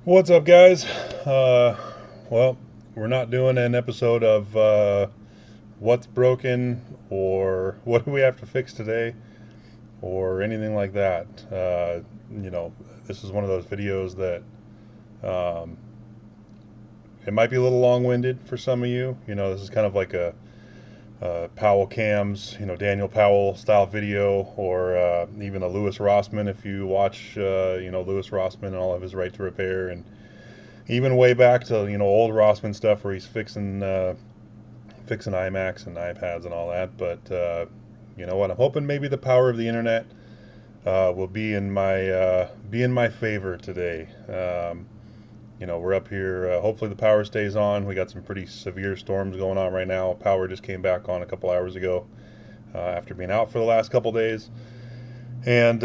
What's up, guys? Well, we're not doing an episode of what's broken or what do we have to fix today or anything like that. You know, this is one of those videos that um, it might be a little long-winded for some of you. You know, this is kind of like a Powell Cams, Daniel Powell style video, or even a Lewis Rossman. If you watch, Lewis Rossman and all of his right to repair, and even way back to old Rossman stuff where he's fixing iMacs and iPads and all that. But you know what? I'm hoping maybe the power of the internet will be in my favor today. We're up here. Hopefully the power stays on. We got some pretty severe storms going on right now. Power just came back on a couple hours ago after being out for the last couple days. And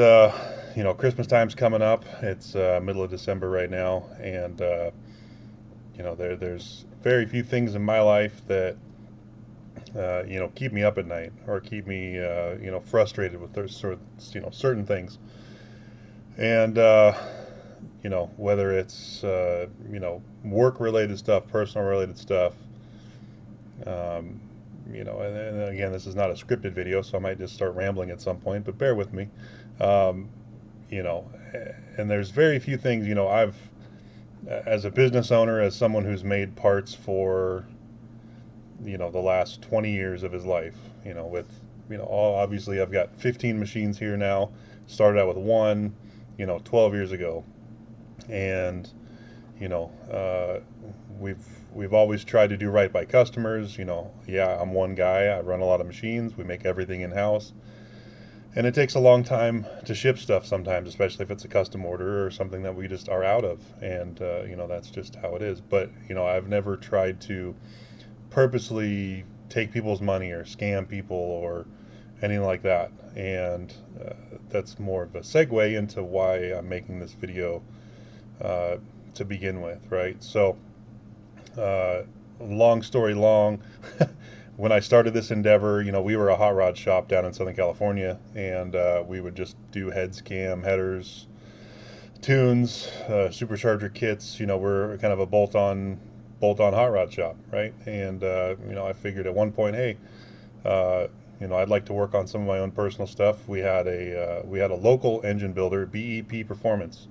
Christmas time's coming up. It's middle of December right now, and there's very few things in my life that keep me up at night or keep me frustrated with those certain things. And whether it's work related stuff, personal related stuff. And again, this is not a scripted video, so I might just start rambling at some point, but bear with me. Um, you know, and there's very few things, as a business owner, as someone who's made parts for, the last 20 years of his life, obviously I've got 15 machines here now, started out with one, 12 years ago. And, you know, uh, we've always tried to do right by customers. Yeah, I'm one guy. I run a lot of machines. We make everything in house, and it takes a long time to ship stuff sometimes, especially if it's a custom order or something that we just are out of. And that's just how it is. But I've never tried to purposely take people's money or scam people or anything like that. And that's more of a segue into why I'm making this video uh, to begin with, right? So, uh, long story long, when I started this endeavor, we were a hot rod shop down in Southern California, and we would just do heads, cam, headers, tunes, supercharger kits. We're kind of a bolt-on hot rod shop, right? And I figured at one point, hey, uh, I'd like to work on some of my own personal stuff. We had a local engine builder, BEP Performance.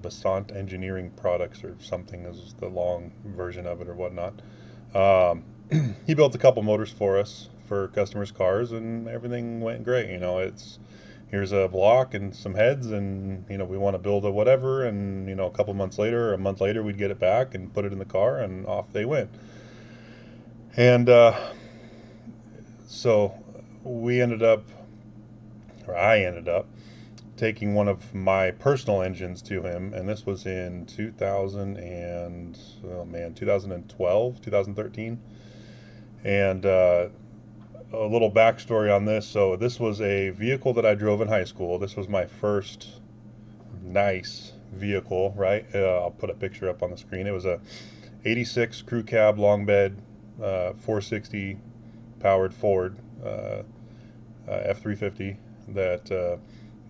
Basant Engineering Products or something is the long version of it or whatnot. Um, he built a couple motors for us for customers' cars, and everything went great. It's here's a block and some heads, and we want to build a whatever, and a couple months later, or a month later, we'd get it back and put it in the car, and off they went. And so we ended up, or I ended up taking one of my personal engines to him, and this was in 2012, 2013. And a little backstory on this. So this was a vehicle that I drove in high school. This was my first nice vehicle, right? I'll put a picture up on the screen. It was a 86 crew cab long bed 460 powered Ford F350 that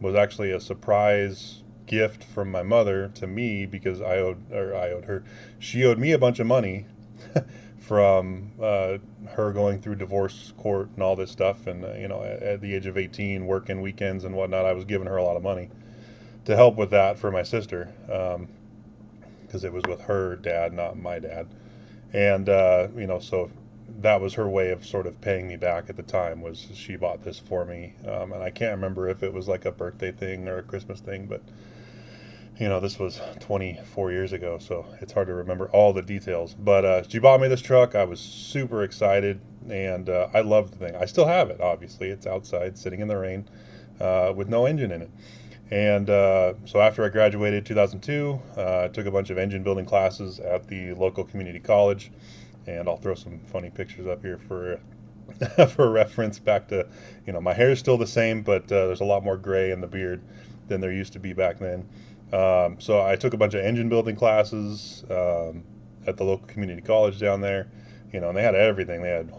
was actually a surprise gift from my mother to me because I owed her. She owed me a bunch of money from her going through divorce court and all this stuff. And at the age of 18, working weekends and whatnot, I was giving her a lot of money to help with that for my sister, because it was with her dad, not my dad. And so that was her way of sort of paying me back at the time, was she bought this for me. And I can't remember if it was like a birthday thing or a Christmas thing, but this was 24 years ago, so it's hard to remember all the details. But she bought me this truck. I was super excited, and I loved the thing. I still have it, obviously. It's outside, sitting in the rain, with no engine in it. And so after I graduated 2002, I took a bunch of engine building classes at the local community college. And I'll throw some funny pictures up here for for reference back to, my hair is still the same, but there's a lot more gray in the beard than there used to be back then. So I took a bunch of engine building classes at the local community college down there, and they had everything. They had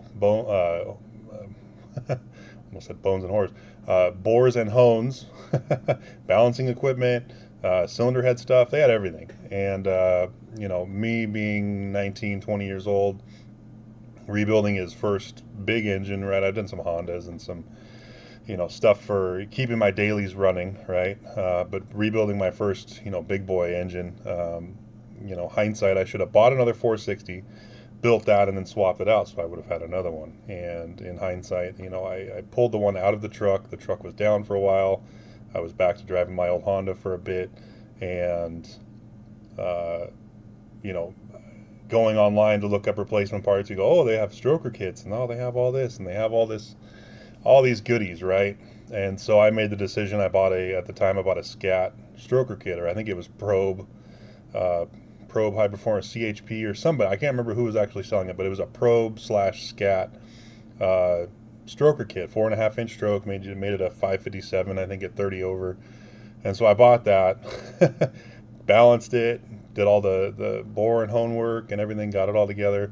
almost said bones and horse, bores and hones, balancing equipment, cylinder head stuff. They had everything. And, me being 19, 20 years old, rebuilding his first big engine, right? I've done some Hondas and some, stuff for keeping my dailies running, right? But rebuilding my first, big boy engine, hindsight, I should have bought another 460, built that, and then swapped it out so I would have had another one. And in hindsight, I pulled the one out of the truck. The truck was down for a while. I was back to driving my old Honda for a bit, and, uh, you know, going online to look up replacement parts, you go, oh, they have stroker kits, and oh, they have all this, and they have all this, all these goodies, right? And so I made the decision. At the time, I bought a Scat stroker kit, or I think it was uh, Probe High Performance CHP or somebody. I can't remember who was actually selling it, but it was a Probe slash Scat uh, stroker kit, 4.5 inch stroke, made it a 557, I think, at 30 over. And so I bought that, balanced it, did all the bore and hone work and everything, got it all together,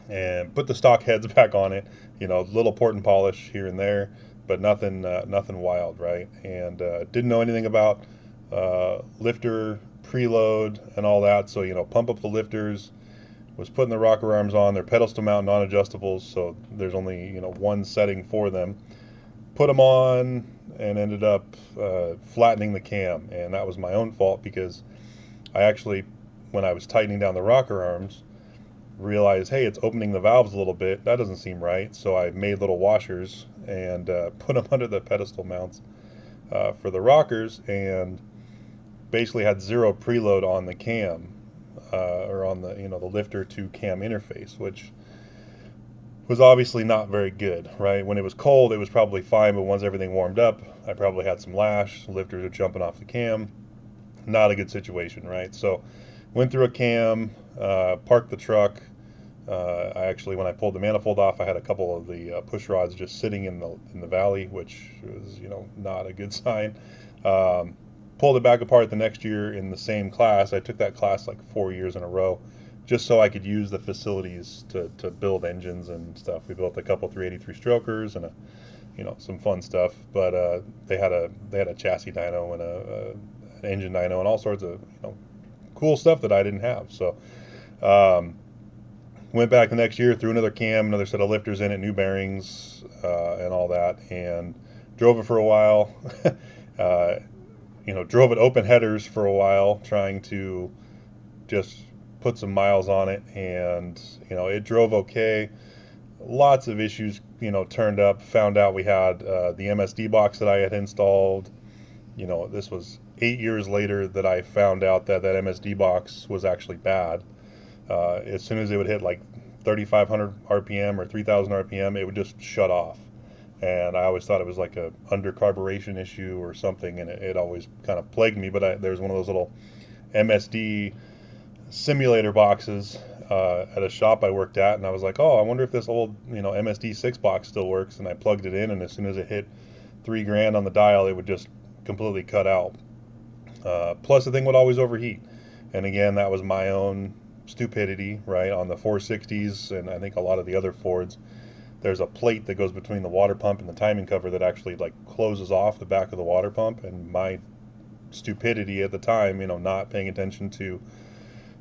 and put the stock heads back on it. Little port and polish here and there, but nothing wild, right? And didn't know anything about lifter preload and all that. So pump up the lifters. Was putting the rocker arms on. They're pedals to mount, non-adjustables, so there's only one setting for them. Put them on and ended up flattening the cam, and that was my own fault because I actually, when I was tightening down the rocker arms, realized, hey, it's opening the valves a little bit. That doesn't seem right. So I made little washers and put them under the pedestal mounts for the rockers, and basically had zero preload on the cam, or on the lifter to cam interface, which was obviously not very good, right? When it was cold, it was probably fine, but once everything warmed up, I probably had some lash. Lifters are jumping off the cam. Not a good situation, right? So went through a cam, parked the truck. I actually, when I pulled the manifold off, I had a couple of the push rods just sitting in the valley, which was not a good sign. Pulled it back apart the next year in the same class. I took that class like 4 years in a row, just so I could use the facilities to build engines and stuff. We built a couple 383 strokers and some fun stuff. But they had a chassis dyno and an engine dyno and all sorts of cool stuff that I didn't have. So went back the next year, threw another cam, another set of lifters in it, new bearings, and all that, and drove it for a while. Drove it open headers for a while, trying to just put some miles on it, and it drove okay. Lots of issues, turned up. Found out we had the MSD box that I had installed. This was 8 years later that I found out that MSD box was actually bad. As soon as it would hit like 3,500 RPM or 3,000 RPM, it would just shut off. And I always thought it was like a under carburation issue or something, and it always kind of plagued me. But there's one of those little MSD simulator boxes at a shop I worked at, and I was like, oh, I wonder if this old MSD 6 box still works. And I plugged it in, and as soon as it hit $3,000 on the dial, it would just completely cut out. Plus, the thing would always overheat. And again, that was my own stupidity, right? On the 460s, and I think a lot of the other Fords, there's a plate that goes between the water pump and the timing cover that actually like closes off the back of the water pump. And my stupidity at the time, not paying attention to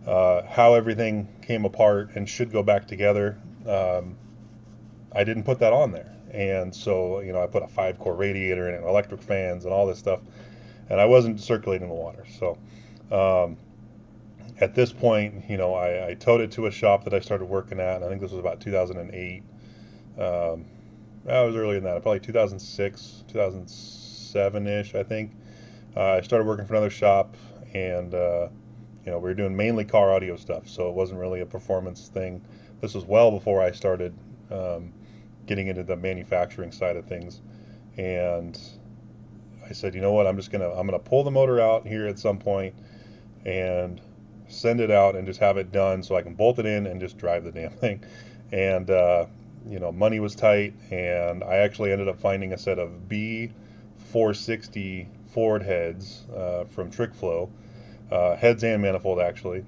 how everything came apart and should go back together, I didn't put that on there. And so, I put a 5-core radiator in it, electric fans, and all this stuff, and I wasn't circulating the water. So at this point, I towed it to a shop that I started working at, and I think this was about 2008. I was earlier than that, probably 2006, 2007-ish, I think. I started working for another shop, and we were doing mainly car audio stuff, so it wasn't really a performance thing. This was well before I started getting into the manufacturing side of things. And I said, you know what, I'm gonna pull the motor out here at some point and send it out and just have it done so I can bolt it in and just drive the damn thing. And money was tight, and I actually ended up finding a set of B460 Ford heads from TrickFlow, heads and manifold actually,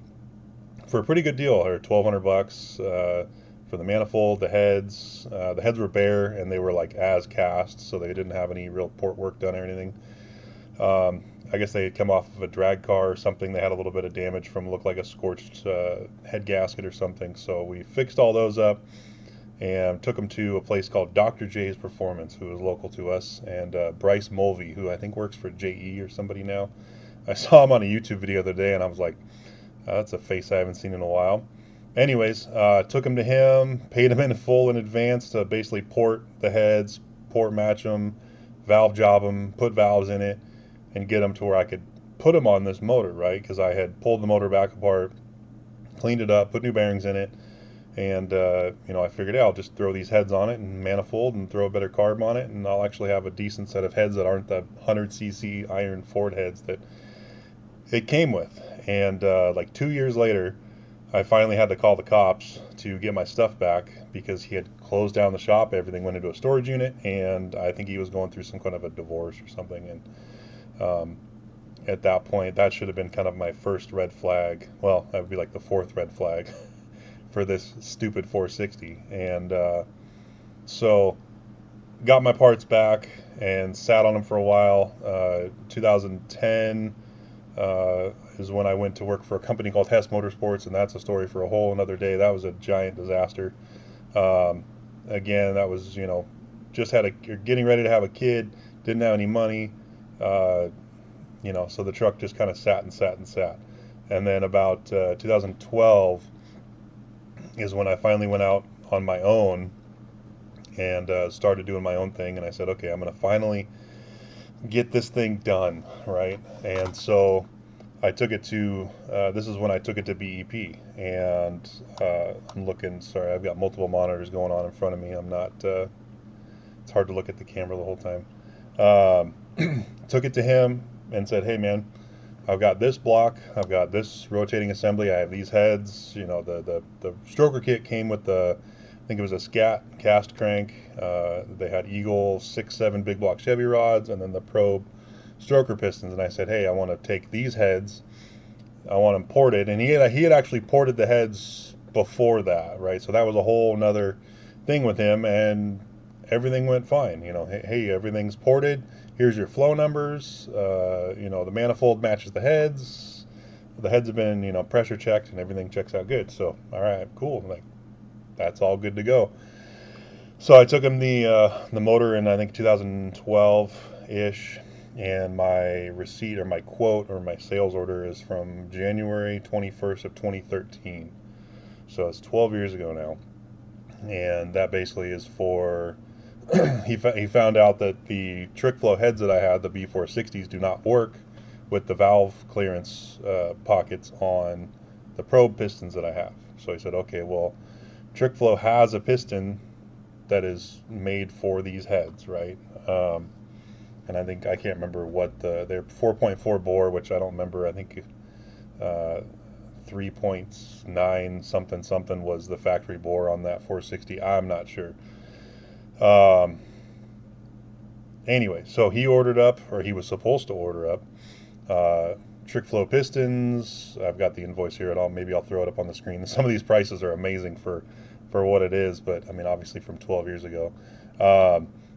for a pretty good deal, or $1,200 for the manifold. The heads were bare, and they were like as cast, so they didn't have any real port work done or anything. I guess they had come off of a drag car or something. They had a little bit of damage from looked like a scorched head gasket or something. So we fixed all those up and took them to a place called Dr. J's Performance, who is local to us, and Bryce Mulvey, who I think works for JE or somebody now. I saw him on a YouTube video the other day, and I was like, that's a face I haven't seen in a while. Anyways, took him to him, paid him in full in advance to basically port the heads, port match them, valve job them, put valves in it, and get them to where I could put them on this motor, right? Because I had pulled the motor back apart, cleaned it up, put new bearings in it, and I figured, I'll just throw these heads on it and manifold and throw a better carb on it, and I'll actually have a decent set of heads that aren't the 100cc iron Ford heads that it came with. And like 2 years later, I finally had to call the cops to get my stuff back because he had closed down the shop. Everything went into a storage unit, and I think he was going through some kind of a divorce or something. And at that point, that should have been kind of my first red flag. Well, that would be like the fourth red flag for this stupid 460. And so got my parts back and sat on them for a while. 2010 is when I went to work for a company called Hess Motorsports, and that's a story for a whole another day. That was a giant disaster. Again, that was, just you're getting ready to have a kid, didn't have any money, so the truck just kind of sat and sat and sat. And then about 2012 is when I finally went out on my own and started doing my own thing. And I said, okay, I'm going to finally get this thing done, right? And so I took it to, this is when I took it to BEP. And I'm looking, sorry, I've got multiple monitors going on in front of me. I'm not, it's hard to look at the camera the whole time. Took it to him and said, hey man, I've got this block, I've got this rotating assembly, I have these heads, the stroker kit came with I think it was a Scat cast crank, they had Eagle 6-7 big block Chevy rods, and then the probe stroker pistons. And I said, hey, I want to take these heads, I want them ported. And he had actually ported the heads before that, right? So that was a whole nother thing with him, and everything went fine. Hey, everything's ported, here's your flow numbers, the manifold matches the heads have been, pressure checked, and everything checks out good. So, all right, cool. Like, that's all good to go. So I took him the motor in, I think, 2012-ish, and my receipt or my quote or my sales order is from January 21st of 2013. So it's 12 years ago now. And that basically is for, he found out that the trick flow heads that I had, the B460s, do not work with the valve clearance pockets on the probe pistons that I have. So he said, okay, well, trick flow has a piston that is made for these heads, right? And I think, I can't remember what they're 4.4 bore, which I don't remember. I think 3.9 something was the factory bore on that 460. I'm not sure. Anyway, so he ordered up, or he was supposed to order up, trick flow pistons. I've got the invoice here, and maybe I'll throw it up on the screen. Some of these prices are amazing for what it is, but I mean, obviously from 12 years ago.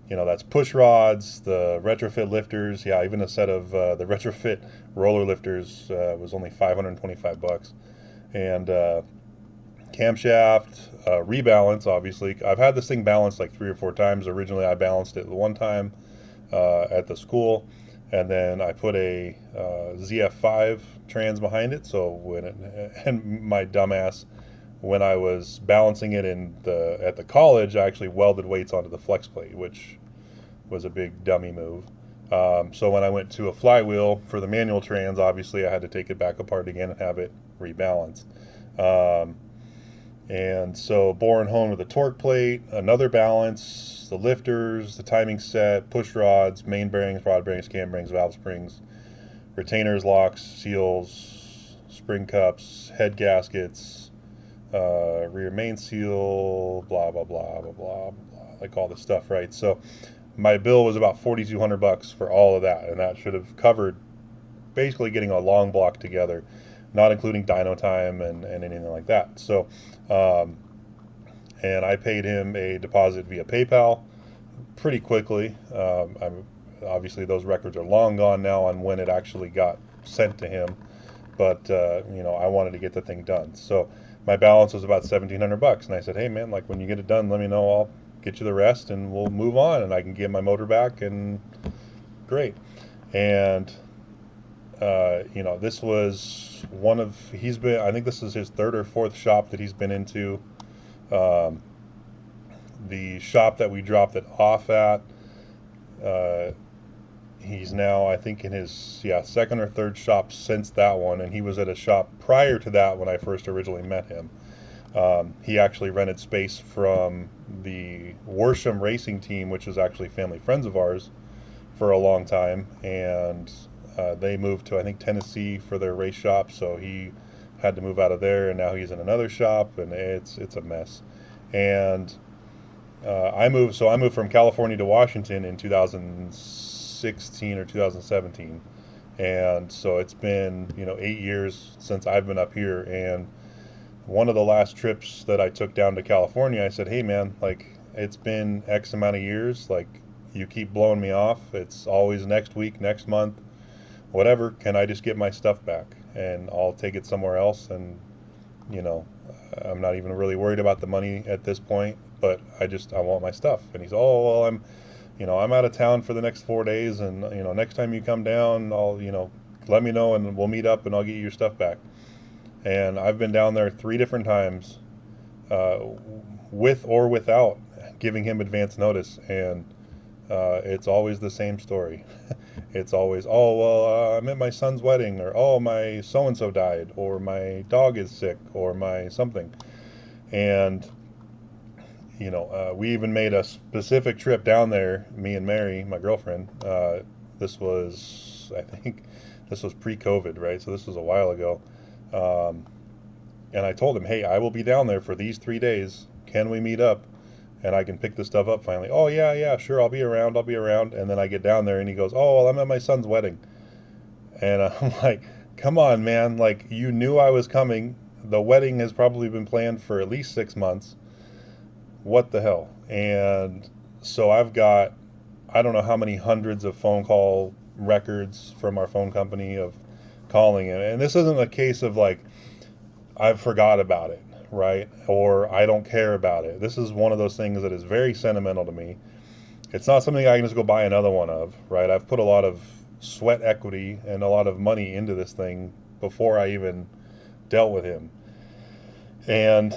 That's push rods, the retrofit lifters. Yeah, even a set of the retrofit roller lifters was only $525. And camshaft, rebalance, obviously. I've had this thing balanced like 3 or 4 times. Originally, I balanced it one time at the school, and then I put a ZF5 trans behind it. So and my dumbass, when I was balancing it at the college, I actually welded weights onto the flex plate, which was a big dummy move. So when I went to a flywheel for the manual trans, obviously I had to take it back apart again and have it rebalanced. And so bore and hone with a torque plate, another balance, the lifters, the timing set, push rods, main bearings, rod bearings, cam bearings, valve springs, retainers, locks, seals, spring cups, head gaskets, rear main seal, blah, blah, blah, blah, blah, blah, like all this stuff, right? So my bill was about $4,200 for all of that, and that should have covered basically getting a long block together, not including dyno time and anything like that. So, and I paid him a deposit via PayPal pretty quickly. obviously those records are long gone now on when it actually got sent to him, but I wanted to get the thing done. So my balance was about $1,700, and I said, hey man, like when you get it done, let me know. I'll get you the rest, and we'll move on, and I can get my motor back, and great. And this was he's been, I think this is his third or fourth shop that he's been into. Um, the shop that we dropped it off at, uh, he's now, I think, in his second or third shop since that one, and he was at a shop prior to that when I first originally met him. He actually rented space from the Worsham racing team, which is actually family friends of ours, for a long time, and they moved to, I think, Tennessee for their race shop, so he had to move out of there, and now he's in another shop, and it's a mess. And I moved from California to Washington in 2016 or 2017, and so it's been 8 years since I've been up here. And one of the last trips that I took down to California, I said, hey man, like it's been X amount of years, like you keep blowing me off. It's always next week, next month, whatever. Can I just get my stuff back, and I'll take it somewhere else? And you know, I'm not even really worried about the money at this point, but I want my stuff. And he's, oh, well, I'm out of town for the next 4 days, and next time you come down, I'll, let me know, and we'll meet up, and I'll get you your stuff back. And I've been down there 3 different times, uh, with or without giving him advance notice, and it's always the same story. It's always, oh, well, I'm at my son's wedding, or oh, my so-and-so died, or my dog is sick, or my something. And, we even made a specific trip down there, me and Mary, my girlfriend. This was, I think, this was pre-COVID, right? So this was a while ago. Um, and I told him, hey, I will be down there for these 3 days. Can we meet up? And I can pick this stuff up finally. Oh, yeah, yeah, sure, I'll be around, I'll be around. And then I get down there, and he goes, oh, well, I'm at my son's wedding. And I'm like, come on, man. Like, you knew I was coming. The wedding has probably been planned for at least 6 months. What the hell? And so I've got, I don't know how many hundreds of phone call records from our phone company of calling him. And this isn't a case of like, I've forgot about it, right? Or I don't care about it. This is one of those things that is very sentimental to me. It's not something I can just go buy another one of, right? I've put a lot of sweat equity and a lot of money into this thing before I even dealt with him. And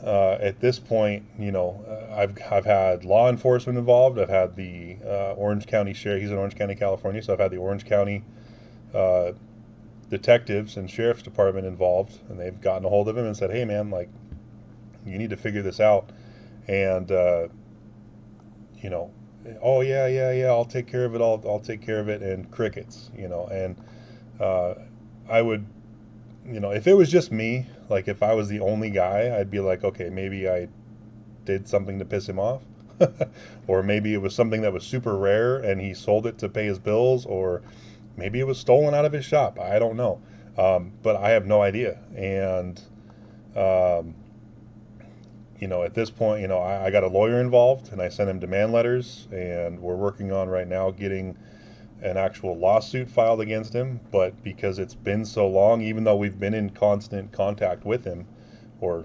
at this point, I've had law enforcement involved. I've had the Orange County Sheriff. He's in Orange County, California, so I've had the Orange County uh, detectives and sheriff's department involved, and they've gotten a hold of him and said, hey man, like you need to figure this out. And you know oh yeah, yeah, yeah, I'll take care of it, I'll take care of it. And crickets. And uh, I would, if it was just me, like if I was the only guy, I'd be like, okay, maybe I did something to piss him off. Or maybe it was something that was super rare and he sold it to pay his bills, or maybe it was stolen out of his shop. I don't know. But I have no idea. And, um, at this point, I got a lawyer involved, and I sent him demand letters, and we're working on right now getting an actual lawsuit filed against him. But because it's been so long, even though we've been in constant contact with him, or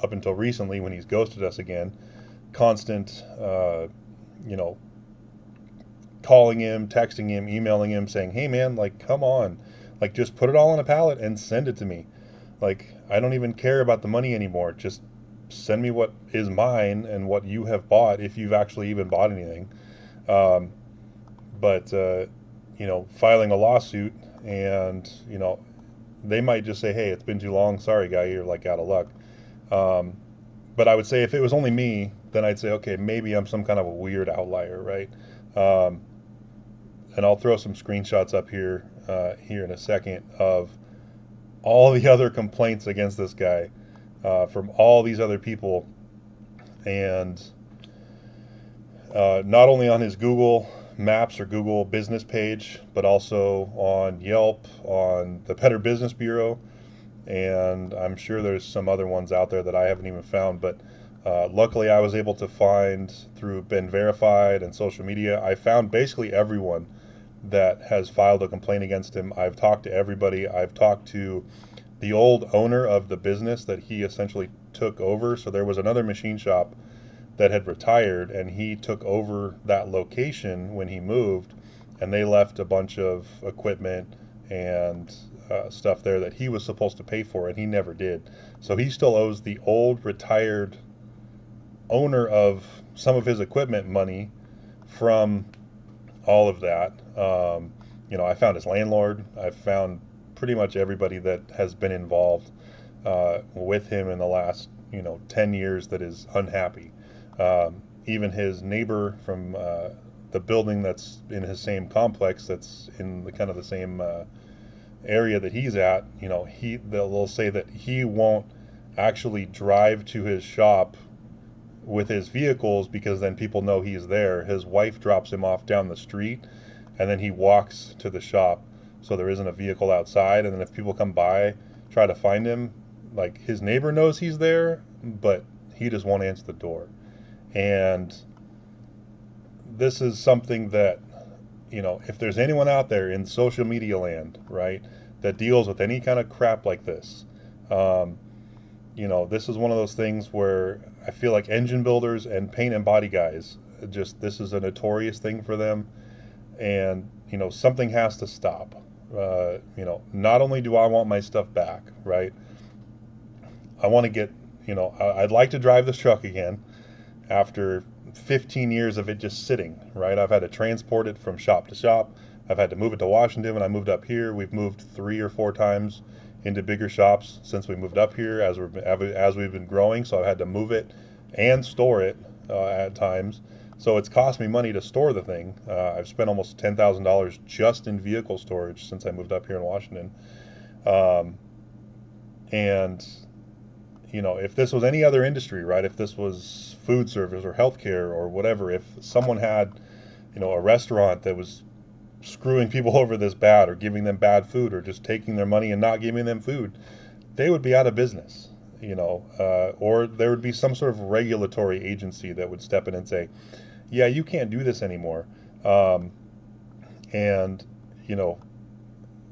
up until recently when he's ghosted us again, constant, you know, calling him, texting him, emailing him, saying, hey man, like, come on, like, just put it all on a pallet and send it to me. Like, I don't even care about the money anymore. Just send me what is mine and what you have bought, if you've actually even bought anything. Um, but filing a lawsuit, and they might just say, hey, it's been too long, sorry guy, you're like out of luck. um, but I would say if it was only me, then I'd say, okay, maybe I'm some kind of a weird outlier, right? um, and I'll throw some screenshots up here in a second of all the other complaints against this guy, from all these other people. And not only on his Google Maps or Google business page, but also on Yelp, on the Better Business Bureau, and I'm sure there's some other ones out there that I haven't even found. But Luckily, I was able to find through been verified and social media. I found basically everyone that has filed a complaint against him. I've talked to everybody. I've talked to the old owner of the business that he essentially took over. So there was another machine shop that had retired, and he took over that location when he moved, and they left a bunch of equipment and stuff there that he was supposed to pay for, and he never did. So he still owes the old retired owner of some of his equipment money from all of that. I found his landlord. I've found pretty much everybody that has been involved with him in the last 10 years that is unhappy. Even his neighbor from the building that's in his same complex, that's in the kind of the same area that he's at, they'll say that he won't actually drive to his shop with his vehicles because then people know he's there. His wife drops him off down the street, and then he walks to the shop so there isn't a vehicle outside. And then if people come by, try to find him, like, his neighbor knows he's there, but he just won't answer the door. And this is something that, if there's anyone out there in social media land, right, that deals with any kind of crap like this, this is one of those things where I feel like engine builders and paint and body guys, this is a notorious thing for them. And, something has to stop. Not only do I want my stuff back, right? I want to get, I'd like to drive this truck again after 15 years of it just sitting, right? I've had to transport it from shop to shop. I've had to move it to Washington when I moved up here. We've moved 3 or 4 times into bigger shops since we moved up here as we've been growing. So I've had to move it and store it at times. So it's cost me money to store the thing. I've spent almost $10,000 just in vehicle storage since I moved up here in Washington. And if this was any other industry, right? If this was food service or healthcare or whatever, if someone had, a restaurant that was screwing people over this bad, or giving them bad food, or just taking their money and not giving them food, they would be out of business, or there would be some sort of regulatory agency that would step in and say, yeah, you can't do this anymore. And,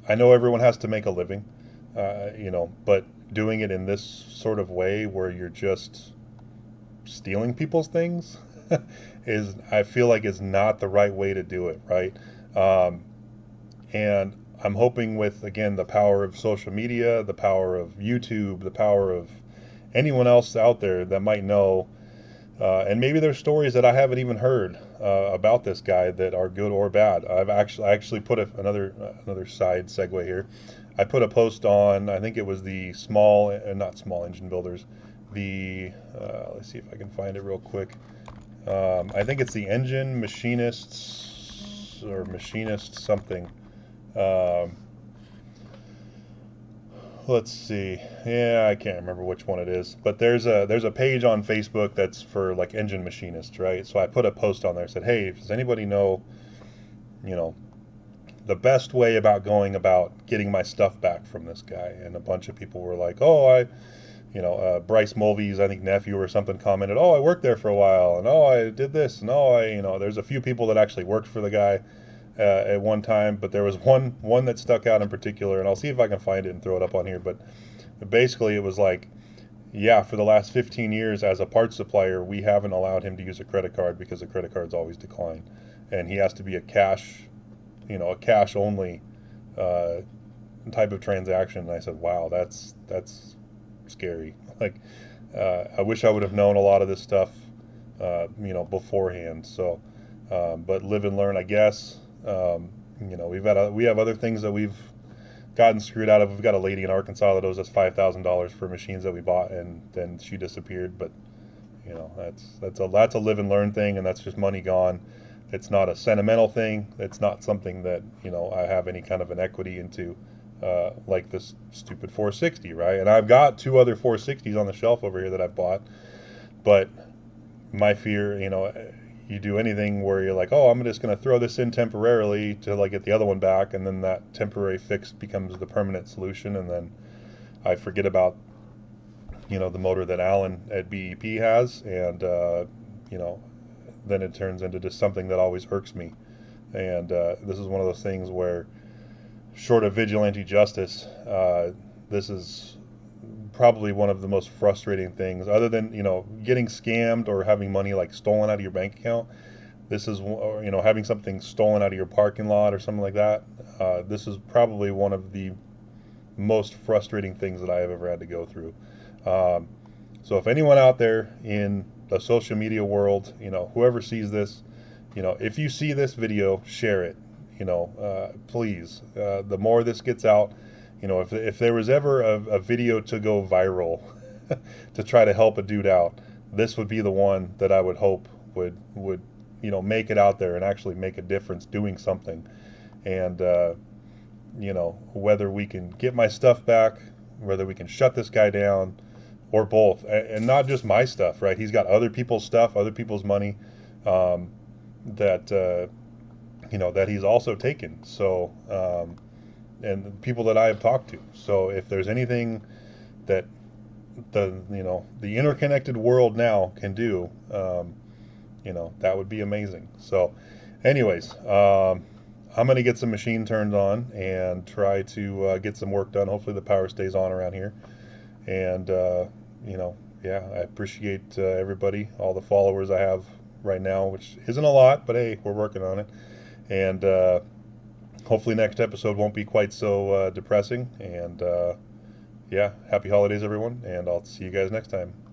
I know everyone has to make a living, but doing it in this sort of way where you're just stealing people's things I feel like is not the right way to do it, right? And I'm hoping with, again, the power of social media, the power of YouTube, the power of anyone else out there that might know, and maybe there's stories that I haven't even heard about this guy that are good or bad. I actually put another side segue here. I put a post on, I think it was the not small engine builders, let's see if I can find it real quick. I think it's the engine machinists or machinist something. Let's see. Yeah, I can't remember which one it is. But there's a page on Facebook that's for like engine machinists, right? So I put a post on there, said, hey, does anybody know, the best way about going about getting my stuff back from this guy? And a bunch of people were like, oh, Bryce Mulvey's, I think, nephew or something commented, oh, I worked there for a while, and oh, I did this, and oh, there's a few people that actually worked for the guy at one time, but there was one that stuck out in particular, and I'll see if I can find it and throw it up on here. But basically, it was like, yeah, for the last 15 years as a parts supplier, we haven't allowed him to use a credit card because the credit cards always decline, and he has to be a cash only type of transaction. And I said, wow, that's scary. Like, I wish I would have known a lot of this stuff, beforehand. So, but live and learn, I guess. We have other things that we've gotten screwed out of. We've got a lady in Arkansas that owes us $5,000 for machines that we bought, and then she disappeared. But that's a live and learn thing, and that's just money gone. It's not a sentimental thing. It's not something that I have any kind of an equity into, like this stupid 460, right? And I've got 2 other 460s on the shelf over here that I've bought, but my fear, you do anything where you're like, oh, I'm just going to throw this in temporarily to like get the other one back, and then that temporary fix becomes the permanent solution, and then I forget about the motor that Alan at BEP has, and you know, then it turns into just something that always irks me. And this is one of those things where, short of vigilante justice, this is probably one of the most frustrating things, other than getting scammed or having money like stolen out of your bank account. This is, or, having something stolen out of your parking lot or something like that. This is probably one of the most frustrating things that I have ever had to go through. Um, so if anyone out there in the social media world, whoever sees this, if you see this video, share it. Please. The more this gets out, if there was ever a video to go viral to try to help a dude out, this would be the one that I would hope would make it out there and actually make a difference doing something. And whether we can get my stuff back, whether we can shut this guy down, or both, and not just my stuff, right? He's got other people's stuff, other people's money, um, that that he's also taken. So, and people that I have talked to. So, if there's anything that the interconnected world now can do, that would be amazing. So, anyways, I'm gonna get some machine turned on and try to get some work done. Hopefully, the power stays on around here. And yeah, I appreciate everybody, all the followers I have right now, which isn't a lot, but hey, we're working on it. And hopefully next episode won't be quite so depressing. And yeah, happy holidays, everyone, and I'll see you guys next time.